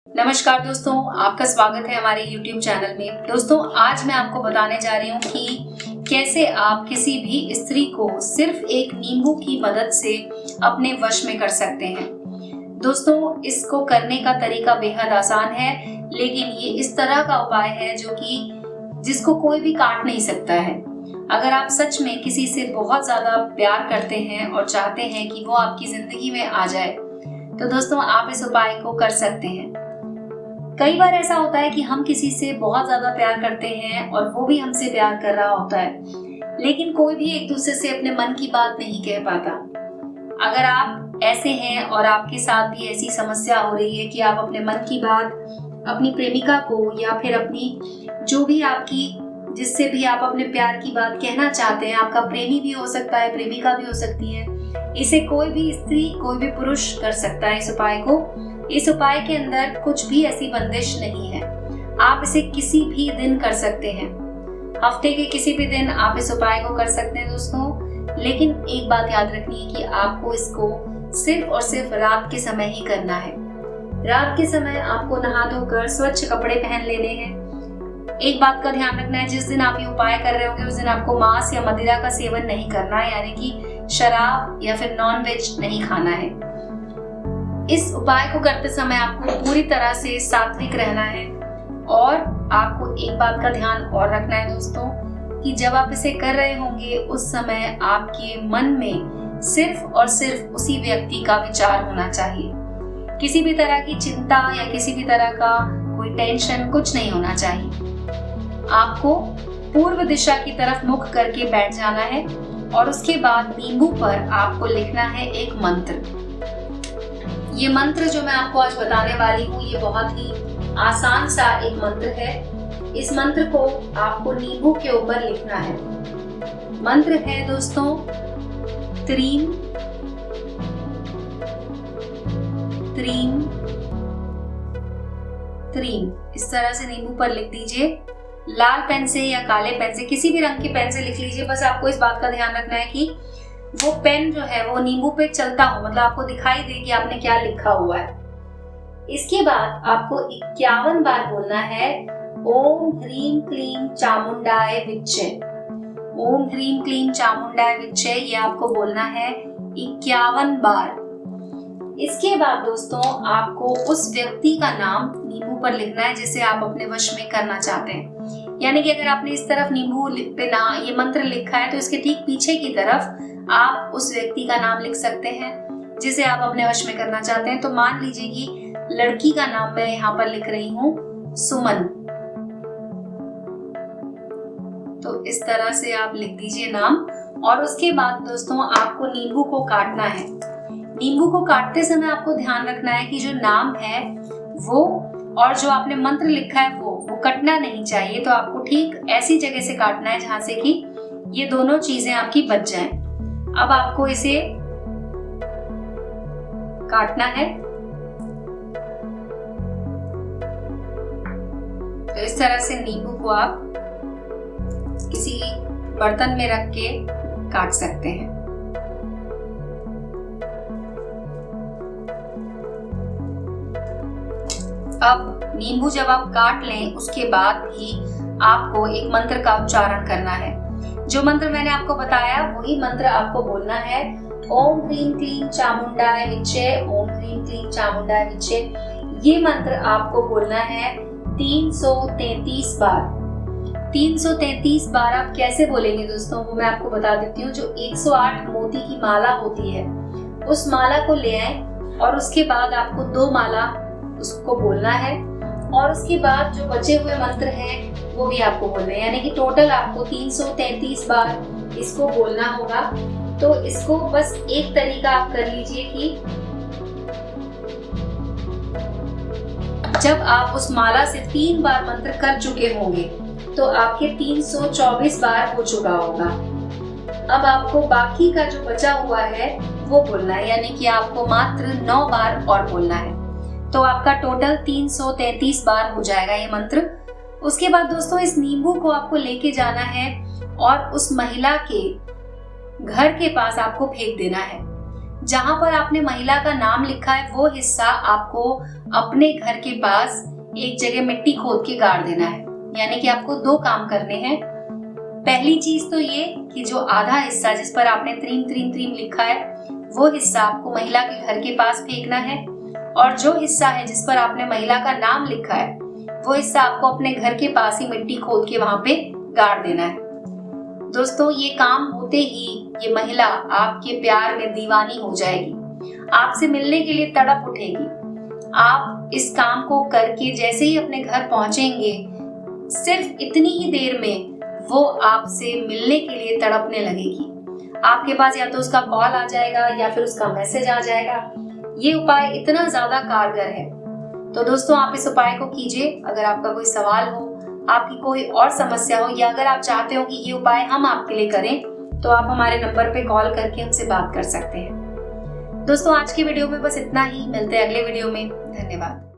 नमस्कार दोस्तों, आपका स्वागत है हमारे YouTube चैनल में। दोस्तों, आज मैं आपको बताने जा रही हूँ कि कैसे आप किसी भी स्त्री को सिर्फ एक नींबू की मदद से अपने वश में कर सकते हैं। दोस्तों, इसको करने का तरीका बेहद आसान है, लेकिन ये इस तरह का उपाय है जिसको कोई भी काट नहीं सकता है। अगर आप सच में किसी से बहुत ज्यादा प्यार करते हैं और चाहते हैं कि वो आपकी जिंदगी में आ जाए, तो दोस्तों आप इस उपाय को कर सकते हैं। कई बार ऐसा होता है कि हम किसी से बहुत ज्यादा प्यार करते हैं और वो भी हमसे प्यार कर रहा होता है, लेकिन कोई भी एक दूसरे से अपने मन की बात नहीं कह पाता। अगर आप ऐसे हैं और आपके साथ भी ऐसी समस्या हो रही है कि आप अपने मन की बात अपनी प्रेमिका को या फिर अपनी जो भी आपकी जिससे भी आप अपने प्यार की बात कहना चाहते हैं, आपका प्रेमी भी हो सकता है, प्रेमिका भी हो सकती है, इसे कोई भी स्त्री कोई भी पुरुष कर सकता है। इस उपाय के अंदर कुछ भी ऐसी बंदिश नहीं है। आप इसे किसी भी दिन कर सकते हैं, हफ्ते के किसी भी दिन आप इस उपाय को कर सकते हैं दोस्तों। लेकिन एक बात याद रखनी है कि आपको इसको सिर्फ और सिर्फ रात के समय ही करना है। रात के समय आपको नहा धोकर स्वच्छ कपड़े पहन लेने हैं। एक बात का ध्यान रखना है, जिस दिन आप ये उपाय कर रहे होंगे उस दिन आपको मांस या मदिरा का सेवन नहीं करना है, यानी कि शराब या फिर नॉनवेज नहीं खाना है। इस उपाय को करते समय आपको पूरी तरह से सात्विक रहना है और आपको एक बात का ध्यान और रखना है दोस्तों कि जब आप इसे कर रहे होंगे उस समय आपके मन में सिर्फ और सिर्फ उसी व्यक्ति का विचार होना चाहिए। किसी भी तरह की चिंता या किसी भी तरह का कोई टेंशन कुछ नहीं होना चाहिए। आपको पूर्व दिशा की तरफ मुख करके बैठ जाना है और उसके बाद नींबू पर आपको लिखना है एक मंत्र। ये मंत्र जो मैं आपको आज बताने वाली हूँ ये बहुत ही आसान सा एक मंत्र है। इस मंत्र को आपको नींबू के ऊपर लिखना है। मंत्र है दोस्तों त्रीम त्रीम त्रीम। इस तरह से नींबू पर लिख दीजिए। लाल पेन से या काले पेन से, किसी भी रंग के पेन से लिख लीजिए। बस आपको इस बात का ध्यान रखना है कि वो पेन जो है वो नींबू पे चलता हो, मतलब आपको दिखाई दे कि आपने क्या लिखा हुआ है। इसके बाद आपको 51 बार बोलना है ओम ह्रीम क्लीम चामुंडाय विच्चे। ओम ह्रीम क्लीम चामुंडाय विच्चे, ये आपको बोलना है 51 बार। इसके बाद दोस्तों आपको उस व्यक्ति का नाम नींबू पर लिखना है जिसे आप अपने वश में करना चाहते हैं। यानी कि अगर आपने इस तरफ नींबू पे ना ये मंत्र लिखा है तो इसके ठीक पीछे की तरफ आप उस व्यक्ति का नाम लिख सकते हैं जिसे आप अपने वश में करना चाहते हैं। तो मान लीजिए कि लड़की का नाम मैं यहाँ पर लिख रही हूँ सुमन। तो इस तरह से आप लिख दीजिए नाम और उसके बाद दोस्तों आपको नींबू को काटना है। नींबू को काटते समय आपको ध्यान रखना है कि जो नाम है वो और जो आपने मंत्र लिखा है वो कटना नहीं चाहिए। तो आपको ठीक ऐसी जगह से काटना है जहां से कि ये दोनों चीजें आपकी बच जाएं। अब आपको इसे काटना है। तो इस तरह से नींबू को आप किसी बर्तन में रख के काट सकते हैं। अब नींबू जब आप काट लें उसके बाद भी आपको एक मंत्र का उच्चारण करना है। जो मंत्र मैंने आपको बताया वही मंत्र आपको बोलना है ओम ह्रीम क्लीम चामुंडाय विच्चे। ओम ह्रीम क्लीम चामुंडाय विच्चे, ये मंत्र आपको बोलना है 333 बार। 333 बार आप कैसे बोलेंगे दोस्तों वो मैं आपको बता देती हूँ। जो 108 मोती की माला होती है उस माला को ले आए और उसके बाद आपको 2 माला उसको बोलना है और उसके बाद जो बचे हुए मंत्र हैं वो भी आपको बोलना है। यानी कि टोटल आपको 333 बार इसको बोलना होगा। तो इसको बस एक तरीका आप कर लीजिए कि जब आप उस माला से 3 बार मंत्र कर चुके होंगे तो आपके 324 बार हो चुका होगा। अब आपको बाकी का जो बचा हुआ है वो बोलना है, यानी कि आपको मात्र 9 बार और बोलना है। तो आपका टोटल 333 बार हो जाएगा ये मंत्र। उसके बाद दोस्तों इस नींबू को आपको लेके जाना है और उस महिला के घर के पास आपको फेंक देना है। जहां पर आपने महिला का नाम लिखा है वो हिस्सा आपको अपने घर के पास एक जगह मिट्टी खोद के गाड़ देना है। यानी कि आपको 2 काम करने हैं। पहली चीज तो ये कि जो आधा हिस्सा जिस पर आपने त्रीम त्रीम त्रीम लिखा है वो हिस्सा आपको महिला के घर के पास फेंकना है, और जो हिस्सा है जिस पर आपने महिला का नाम लिखा है वो हिस्सा आपको अपने घर के पास ही मिट्टी खोद के वहां पे गाड़ देना है। दोस्तों, ये काम होते ही ये महिला आपके प्यार में दीवानी हो जाएगी, आपसे मिलने के लिए तड़प उठेगी। आप इस काम को करके जैसे ही अपने घर पहुंचेंगे, सिर्फ इतनी ही देर में वो आपसे मिलने के लिए तड़पने लगेगी। आपके पास या तो उसका कॉल आ जाएगा या फिर उसका मैसेज आ जाएगा। ये उपाय इतना ज्यादा कारगर है। तो दोस्तों, आप इस उपाय को कीजिए। अगर आपका कोई सवाल हो, आपकी कोई और समस्या हो, या अगर आप चाहते हो कि ये उपाय हम आपके लिए करें, तो आप हमारे नंबर पे कॉल करके हमसे बात कर सकते हैं। दोस्तों, आज की वीडियो में बस इतना ही। मिलते हैं अगले वीडियो में। धन्यवाद।